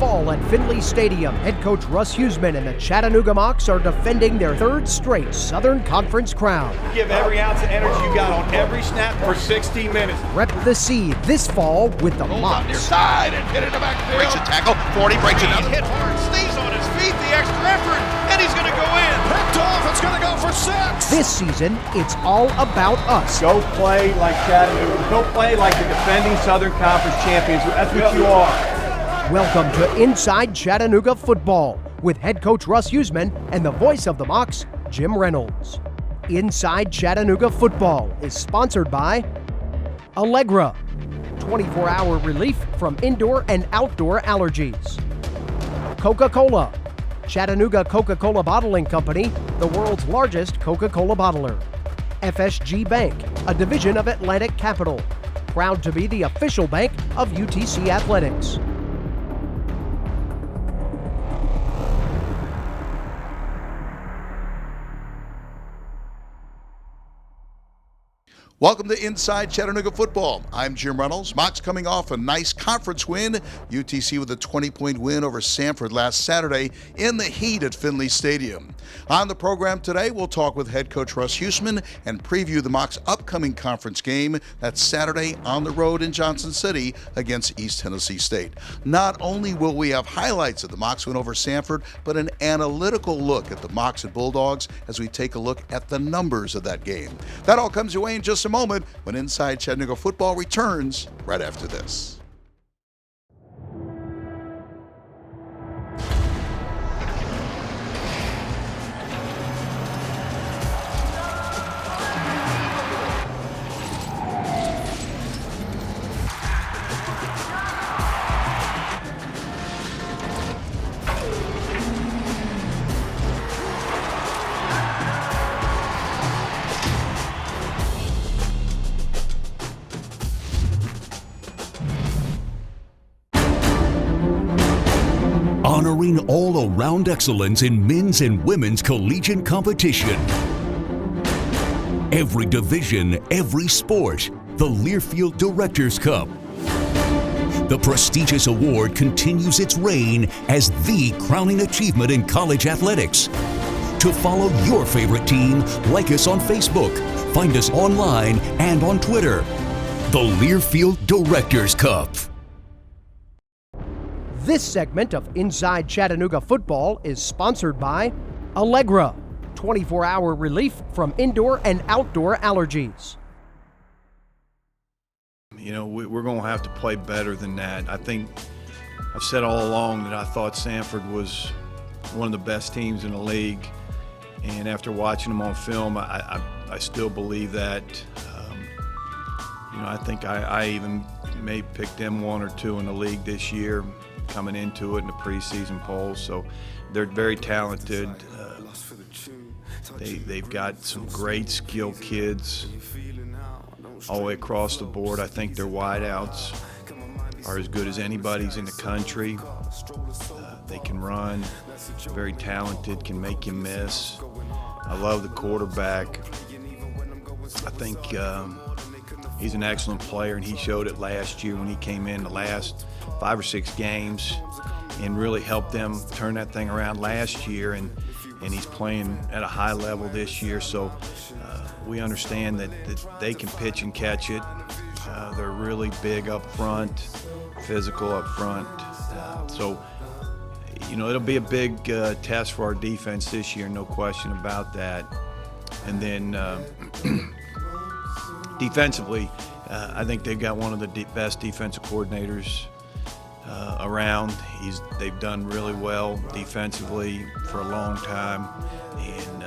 fall at Finley Stadium. Head coach Russ Huseman and the Chattanooga Mocs are defending their third straight Southern Conference crown. Give every ounce of energy you got on every snap for 60 minutes. Rep the seed this fall with the Mocs. Near side and hit in the backfield. Breaks a tackle, 40, breaks another. Hit hard, stays on his feet, the extra effort, and he's going to go in. Picked off, it's going to go for 6. This season, it's all about us. Go play like Chattanooga. Go play like the defending Southern Conference champions. That's what you are. Welcome to Inside Chattanooga Football with head coach Russ Huseman and the voice of the Mocs, Jim Reynolds. Inside Chattanooga Football is sponsored by Allegra, 24-hour relief from indoor and outdoor allergies. Coca-Cola, Chattanooga Coca-Cola Bottling Company, the world's largest Coca-Cola bottler. FSG Bank, a division of Atlantic Capital, proud to be the official bank of UTC Athletics. Welcome to Inside Chattanooga Football. I'm Jim Reynolds. Mocs coming off a nice conference win. UTC with a 20-point win over Samford last Saturday in the heat at Finley Stadium. On the program today, we'll talk with head coach Russ Huseman and preview the Mocs' upcoming conference game that's Saturday on the road in Johnson City against East Tennessee State. Not only will we have highlights of the Mocs win over Samford, but an analytical look at the Mocs and Bulldogs as we take a look at the numbers of that game. That all comes your way in just a moment when Inside Chattanooga Football returns right after this. Honoring all-around excellence in men's and women's collegiate competition. Every division, every sport, the Learfield Directors Cup. The prestigious award continues its reign as the crowning achievement in college athletics. To follow your favorite team, like us on Facebook, find us online and on Twitter. The Learfield Directors Cup. This segment of Inside Chattanooga Football is sponsored by Allegra, 24-hour relief from indoor and outdoor allergies. You know, we're going to have to play better than that. I think I've said all along that I thought Samford was one of the best teams in the league, and after watching them on film, I still believe that. I think I even may pick them 1 or 2 in the league this year, coming into it in the preseason polls. So they're very talented. They've got some great skilled kids all the way across the board. I think their wideouts are as good as anybody's in the country. They can run, very talented, can make you miss. I love the quarterback. I think he's an excellent player, and he showed it last year when he came in the last 5 or 6 games and really helped them turn that thing around last year, and he's playing at a high level this year. So we understand that they can pitch and catch it. They're really big up front, physical up front. So it'll be a big test for our defense this year, no question about that. And then defensively, I think they've got one of the best defensive coordinators around. They've done really well defensively for a long time, and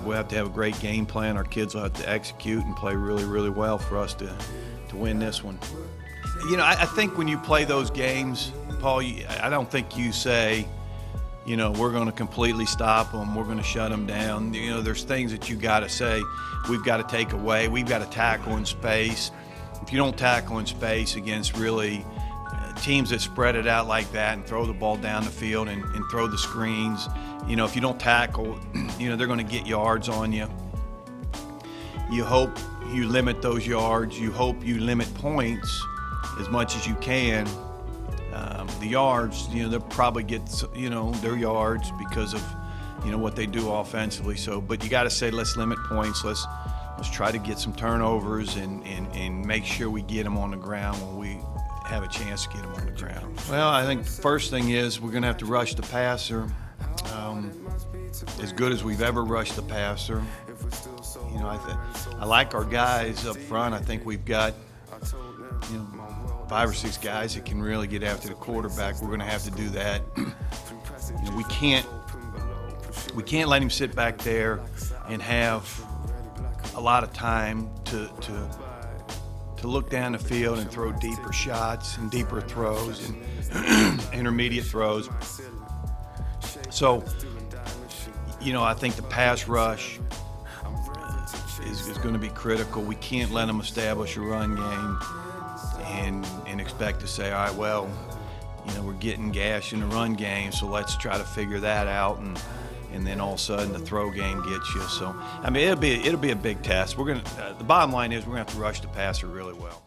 we'll have to have a great game plan. Our kids will have to execute and play really, really well for us to win this one. I think when you play those games, Paul, I don't think you say, we're going to completely stop them, we're going to shut them down. There's things that you got to say. We've got to take away. We've got to tackle in space. If you don't tackle in space against really teams that spread it out like that and throw the ball down the field and throw the screens, if you don't tackle, they're going to get yards on you. You hope you limit those yards. You hope you limit points as much as you can. The yards, they'll probably get, their yards because of, what they do offensively. So, but you got to say, let's limit points. Let's try to get some turnovers and make sure we get them on the ground when we have a chance to get them on the ground. Well, I think the first thing is we're going to have to rush the passer. As good as we've ever rushed the passer. I like our guys up front. I think we've got, 5 or 6 guys that can really get after the quarterback. We're going to have to do that. We can't let him sit back there and have a lot of time to look down the field and throw deeper shots and deeper throws and intermediate throws. So, I think the pass rush is going to be critical. We can't let them establish a run game and expect to say, all right, well, we're getting gashed in the run game, so let's try to figure that out, and then all of a sudden the throw game gets you. So, it'll be a big test. The bottom line is we're going to have to rush the passer really well.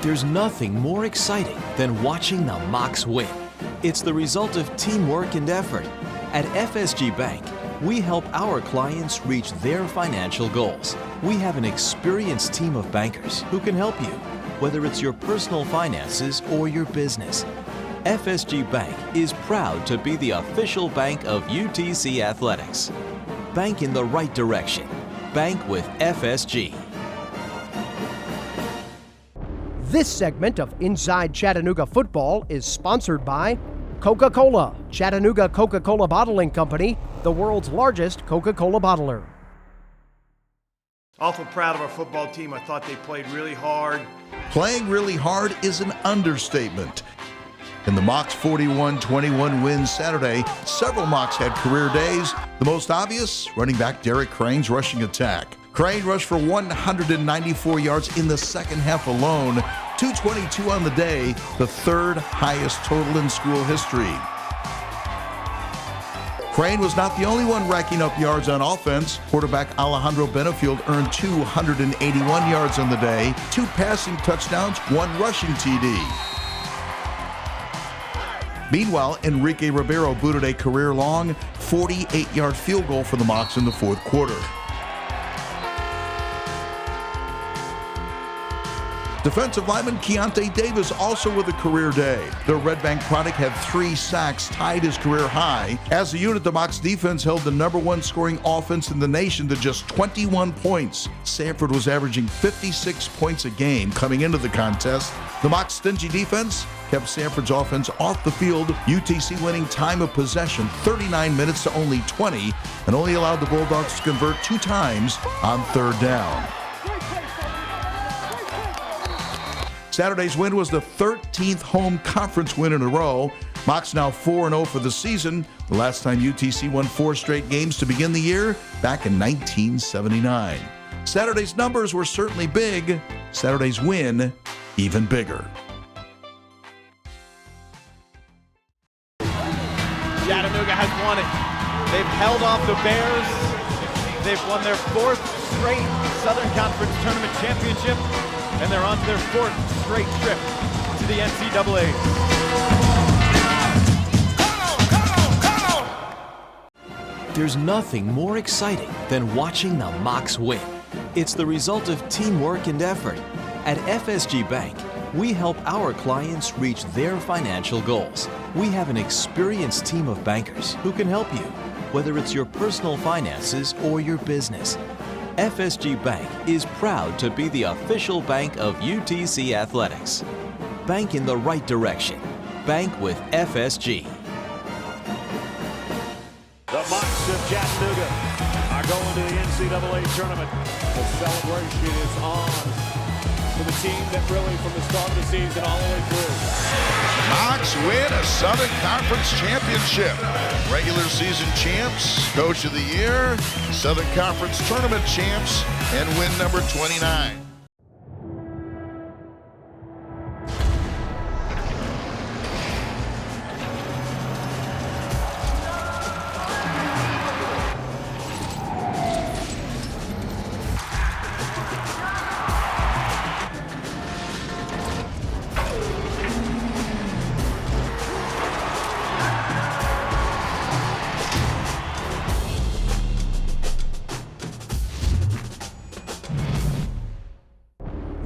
There's nothing more exciting than watching the Mocs win. It's the result of teamwork and effort. At FSG Bank, we help our clients reach their financial goals. We have an experienced team of bankers who can help you, whether it's your personal finances or your business. FSG Bank is proud to be the official bank of UTC Athletics. Bank in the right direction. Bank with FSG. This segment of Inside Chattanooga Football is sponsored by Coca-Cola, Chattanooga Coca-Cola Bottling Company, the world's largest Coca-Cola bottler. Awful proud of our football team. I thought they played really hard. Playing really hard is an understatement. In the Mocs 41-21 win Saturday, several Mocs had career days. The most obvious, running back Derek Crane's rushing attack. Crane rushed for 194 yards in the second half alone, 222 on the day, the third highest total in school history. Crane was not the only one racking up yards on offense. Quarterback Alejandro Benefield earned 281 yards on the day, 2 passing touchdowns, 1 rushing TD. Meanwhile, Enrique Ribeiro booted a career-long 48-yard field goal for the Mocs in the fourth quarter. Defensive lineman Keontae Davis also with a career day. The Red Bank product had 3 sacks, tied his career high. As a unit, the Mocs defense held the #1 scoring offense in the nation to just 21 points. Samford was averaging 56 points a game coming into the contest. The Mocs' stingy defense kept Samford's offense off the field, UTC winning time of possession 39 minutes to only 20, and only allowed the Bulldogs to convert 2 times on third down. Saturday's win was the 13th home conference win in a row. Mocs now 4-0 for the season. The last time UTC won 4 straight games to begin the year, back in 1979. Saturday's numbers were certainly big. Saturday's win, even bigger. Chattanooga has won it. They've held off the Bears. They've won their 4th straight Southern Conference Tournament Championship, and they're on to their 4th straight trip to the NCAA. There's nothing more exciting than watching the Mocs win. It's the result of teamwork and effort. At FSG Bank, we help our clients reach their financial goals. We have an experienced team of bankers who can help you, whether it's your personal finances or your business. FSG Bank is proud to be the official bank of UTC Athletics. Bank in the right direction. Bank with FSG. The Mocs of Chattanooga are going to the NCAA tournament. The celebration is on for the team that really, from the start of the season all the way through. Mocs win a Southern Conference championship. Regular season champs, coach of the year, Southern Conference tournament champs, and win number 29.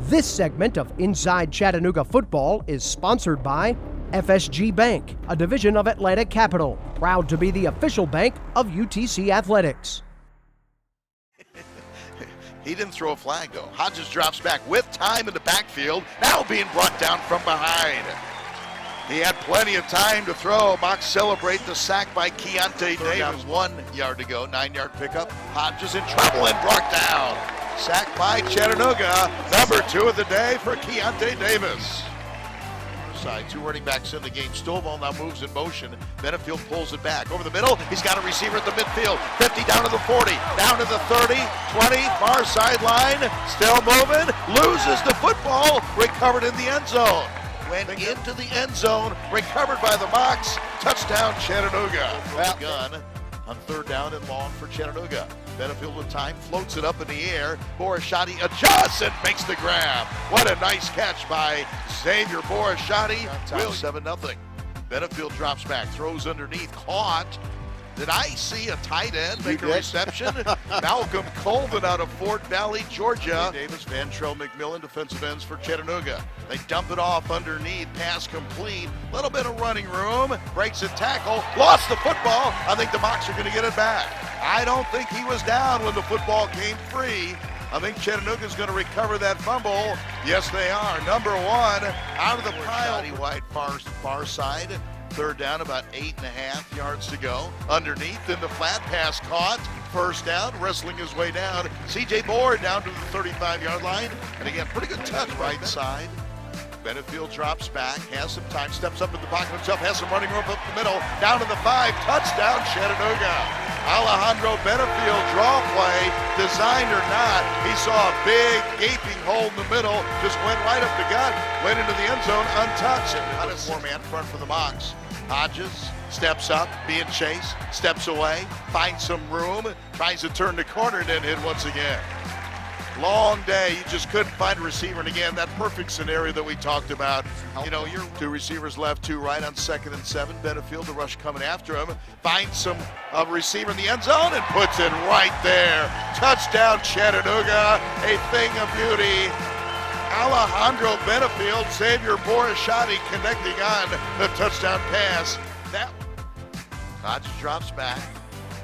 This segment of Inside Chattanooga Football is sponsored by FSG Bank, a division of Atlantic Capital, proud to be the official bank of UTC Athletics. He didn't throw a flag, though. Hodges drops back with time in the backfield, now being brought down from behind. He had plenty of time to throw. Mocs celebrate the sack by Keontae Davis. 1 yard to go, 9-yard pickup. Hodges in trouble and brought down. Sacked by Chattanooga, number 2 of the day for Keontae Davis. Side, 2 running backs in the game. Stovall now moves in motion. Benefield pulls it back. Over the middle, he's got a receiver at the midfield. 50 down to the 40, down to the 30, 20, far sideline. Still moving, loses the football, recovered in the end zone. Went into the end zone, recovered by the Mocs. Touchdown, Chattanooga. Gun on 3rd down and long for Chattanooga. Benefield with time, floats it up in the air. Borashati adjusts and makes the grab. What a nice catch by Xavier Borashati. 7-0. Benefield drops back, throws underneath, caught. Did I see a tight end make a reception? Malcolm Colvin out of Fort Valley, Georgia. Davis, Vantrell, McMillan, defensive ends for Chattanooga. They dump it off underneath, pass complete. Little bit of running room, breaks a tackle, lost the football. I think the Mocs are going to get it back. I don't think he was down when the football came free. I think Chattanooga's going to recover that fumble. Yes, they are. Number 1 out of the pile. Wide far side. 3rd down, about 8.5 yards to go. Underneath in the flat, pass caught. 1st down, wrestling his way down. CJ Board down to the 35-yard line. And again, pretty good touch right side. Benefield drops back, has some time, steps up in the pocket himself, has some running room up the middle, down to the 5, touchdown Chattanooga. Alejandro Benefield, draw play, designed or not, he saw a big gaping hole in the middle, just went right up the gut, went into the end zone untouched. Out of 4-man front for the Mocs. Hodges steps up, being chased, steps away, finds some room, tries to turn the corner, and then hit once again. Long day, you just couldn't find a receiver, and again, that perfect scenario that we talked about. You know, your 2 receivers left, 2 right on 2nd and 7. Benefield, the rush coming after him, finds some receiver in the end zone and puts it right there. Touchdown Chattanooga, a thing of beauty. Alejandro Benefield, Xavier Borashati connecting on the touchdown pass. That Hodges drops back.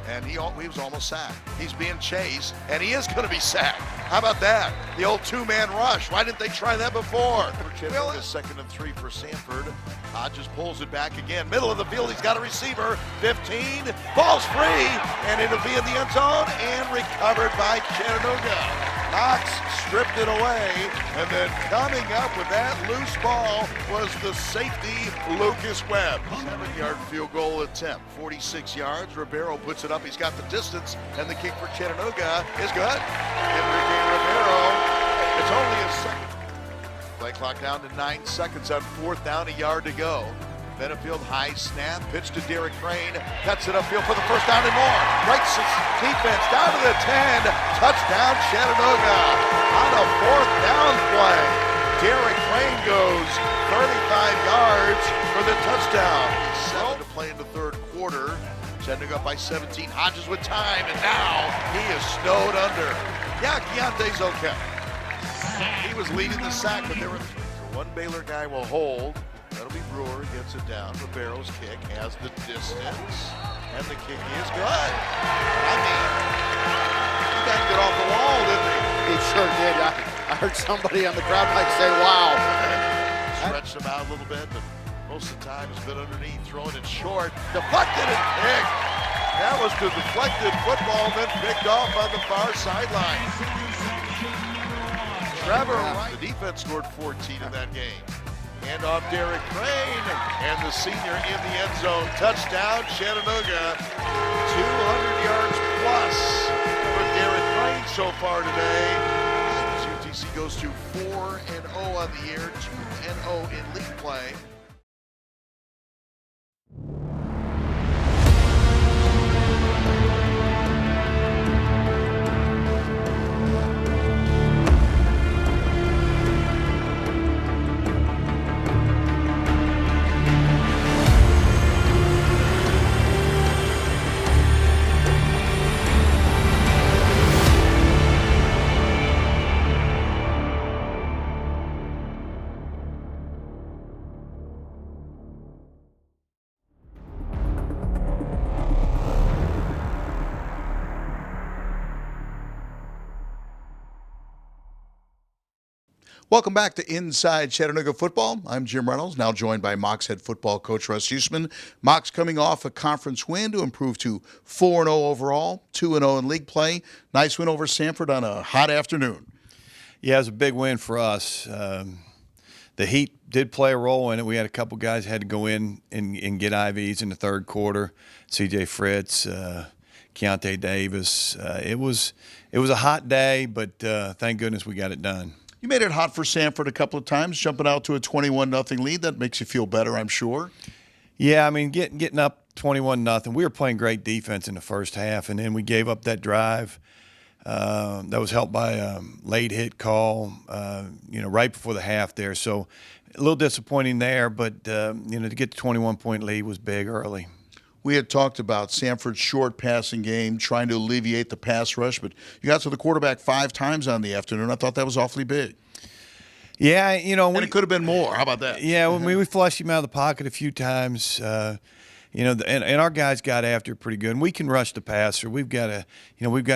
And he was almost sacked. He's being chased, and he is going to be sacked. How about that? The old 2-man rush. Why didn't they try that before? Chattanooga 2nd and 3 for Samford. Hodges pulls it back again. Middle of the field, he's got a receiver. 15, ball's free, and it'll be in the end zone and recovered by Chattanooga. Mocs stripped it away, and then coming up with that loose ball was the safety, Lucas Webb. 7-yard field goal attempt, 46 yards. Ribeiro puts it up. He's got the distance, and the kick for Chattanooga is good. Enrique Ribeiro, it's only a second. Play clock down to 9 seconds on 4th down, a yard to go. Benefield high snap, pitch to Derek Crane, cuts it upfield for the 1st down and more. Breaks his defense down to the 10. Touchdown Chattanooga on a 4th down play. Derek Crane goes 35 yards for the touchdown. 7 to play in the 3rd quarter. Chattanooga up by 17. Hodges with time, and now he is snowed under. Yeah, Keontae's okay. He was leading the sack, but there were 3. 1 Baylor guy will hold. That'll be Brewer, gets it down. Ribero's kick has the distance, and the kick is good. I mean, he banged it off the wall, didn't he? He sure did. I heard somebody on the crowd mic say, wow. Stretched him out a little bit, but most of the time it's been underneath, throwing it short. Deflected and picked. That was the deflected football, then picked off on the far sideline. Trevor, the defense scored 14 in that game. And off Derek Crane, and the senior in the end zone. Touchdown, Chattanooga. 200 yards plus for Derek Crane so far today. As UTC goes to 4-0 on the year, 2-0 in league play. Welcome back to Inside Chattanooga Football. I'm Jim Reynolds, now joined by Mocs head football coach Russ Huesman. Mocs coming off a conference win to improve to 4-0 overall, 2-0 in league play. Nice win over Samford on a hot afternoon. Yeah, it was a big win for us. The heat did play a role in it. We had a couple guys had to go in and get IVs in the third quarter. C.J. Fritz, Keontae Davis. It was a hot day, but thank goodness we got it done. You made it hot for Samford a couple of times, jumping out to a 21-0 lead. That makes you feel better, I'm sure. Yeah, I mean, getting up 21-0. We were playing great defense in the first half, and then we gave up that drive. That was helped by a late hit call, right before the half there. So a little disappointing there, but, to get the 21-point lead was big early. We had talked about Samford's short passing game, trying to alleviate the pass rush, but you got to the quarterback 5 times on the afternoon. I thought that was awfully big. Yeah, and it could have been more. How about that? Yeah, when we flushed him out of the pocket a few times, and our guys got after it pretty good. And we can rush the passer. We've got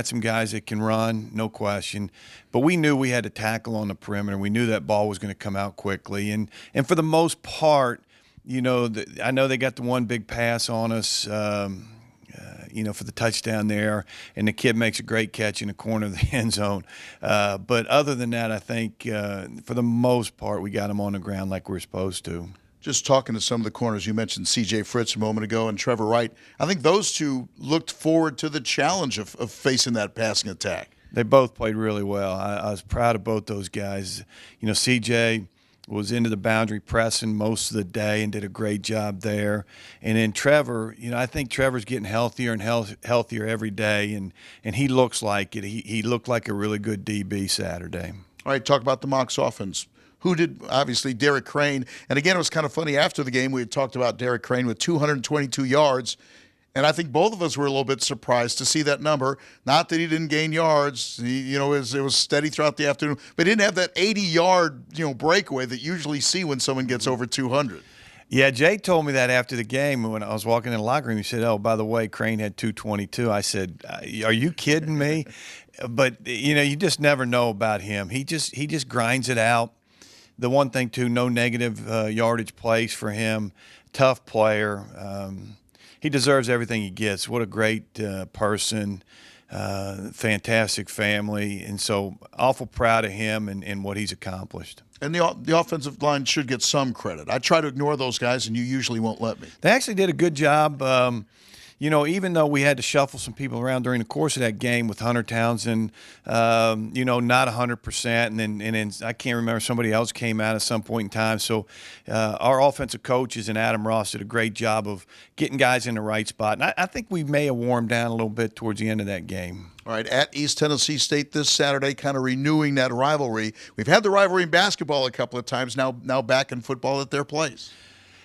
some guys that can run, no question. But we knew we had to tackle on the perimeter. We knew that ball was going to come out quickly. And for the most part, I know they got the one big pass on us, for the touchdown there, and the kid makes a great catch in the corner of the end zone. But other than that, I think for the most part, we got him on the ground like we were supposed to. Just talking to some of the corners, you mentioned C.J. Fritz a moment ago and Trevor Wright. I think those two looked forward to the challenge of facing that passing attack. They both played really well. I was proud of both those guys. C.J. was into the boundary pressing most of the day and did a great job there. And then Trevor, I think Trevor's getting healthier and healthier every day, and he looks like it. He looked like a really good DB Saturday. All right, talk about the Mocs offense. Who did, obviously, Derek Crane. And again, it was kind of funny. After the game, we had talked about Derek Crane with 222 yards. And I think both of us were a little bit surprised to see that number. Not that he didn't gain yards. It was steady throughout the afternoon. But he didn't have that 80-yard, breakaway that you usually see when someone gets over 200. Yeah, Jay told me that after the game when I was walking in the locker room. He said, "Oh, by the way, Crane had 222." I said, "Are you kidding me?" But you just never know about him. He just grinds it out. The one thing too, no negative yardage plays for him. Tough player. He deserves everything he gets. What a great person, fantastic family, and so awful proud of him and what he's accomplished. And the offensive line should get some credit. I try to ignore those guys, and you usually won't let me. They actually did a good job. Even though we had to shuffle some people around during the course of that game with Hunter Townsend, not 100%, and then I can't remember, somebody else came out at some point in time. So our offensive coaches and Adam Ross did a great job of getting guys in the right spot. And I think we may have warmed down a little bit towards the end of that game. All right, at East Tennessee State this Saturday, kind of renewing that rivalry. We've had the rivalry in basketball a couple of times, now back in football at their place.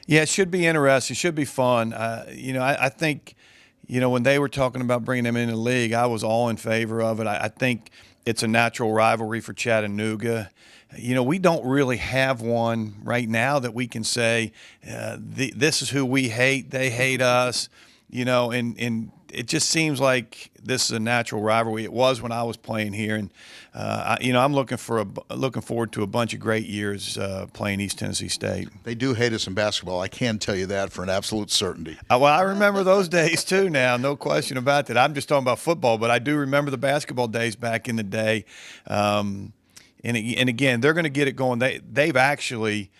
Yeah, it should be interesting. It should be fun. I think, when they were talking about bringing them in the league, I was all in favor of it. I think it's a natural rivalry for Chattanooga. We don't really have one right now that we can say this is who we hate, they hate us, and it just seems like this is a natural rivalry. It was when I was playing here, and I'm looking forward to a bunch of great years playing East Tennessee State. They do hate us in basketball. I can tell you that for an absolute certainty. Well, I remember those days too. Now, no question about that. I'm just talking about football, but I do remember the basketball days back in the day. And again, they're going to get it going. They've actually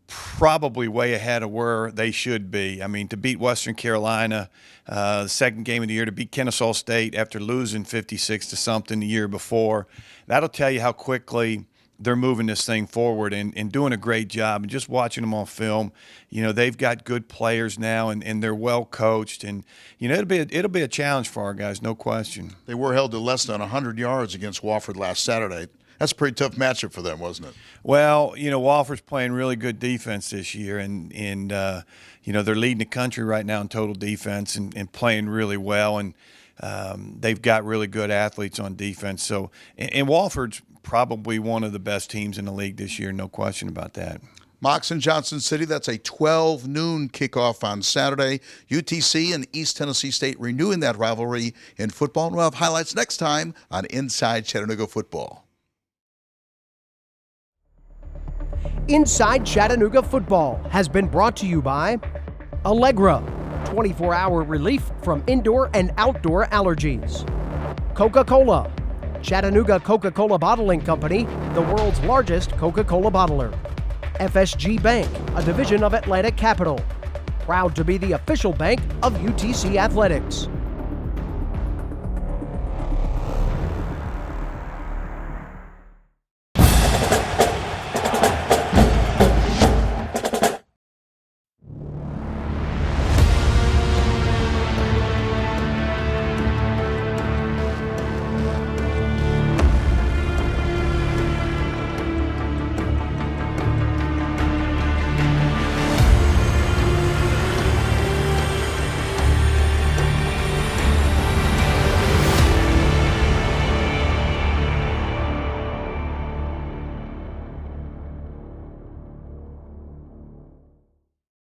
probably way ahead of where they should be. I mean, to beat Western Carolina, the second game of the year, to beat Kennesaw State after losing 56-something the year before, that'll tell you how quickly they're moving this thing forward and doing a great job. And just watching them on film, they've got good players now, and they're well coached. And it'll be a challenge for our guys, no question. They were held to less than 100 yards against Wofford last Saturday. That's a pretty tough matchup for them, wasn't it? Well, Wofford's playing really good defense this year, and they're leading the country right now in total defense and playing really well, and they've got really good athletes on defense. So, and Wofford's probably one of the best teams in the league this year, no question about that. Mocs in Johnson City, that's a 12 noon kickoff on Saturday. UTC and East Tennessee State renewing that rivalry in football. And we'll have highlights next time on Inside Chattanooga Football. Inside Chattanooga Football has been brought to you by Allegra, 24-hour relief from indoor and outdoor allergies. Coca-Cola, Chattanooga Coca-Cola Bottling Company, the world's largest Coca-Cola bottler. FSG Bank, a division of Atlantic Capital. Proud to be the official bank of UTC Athletics.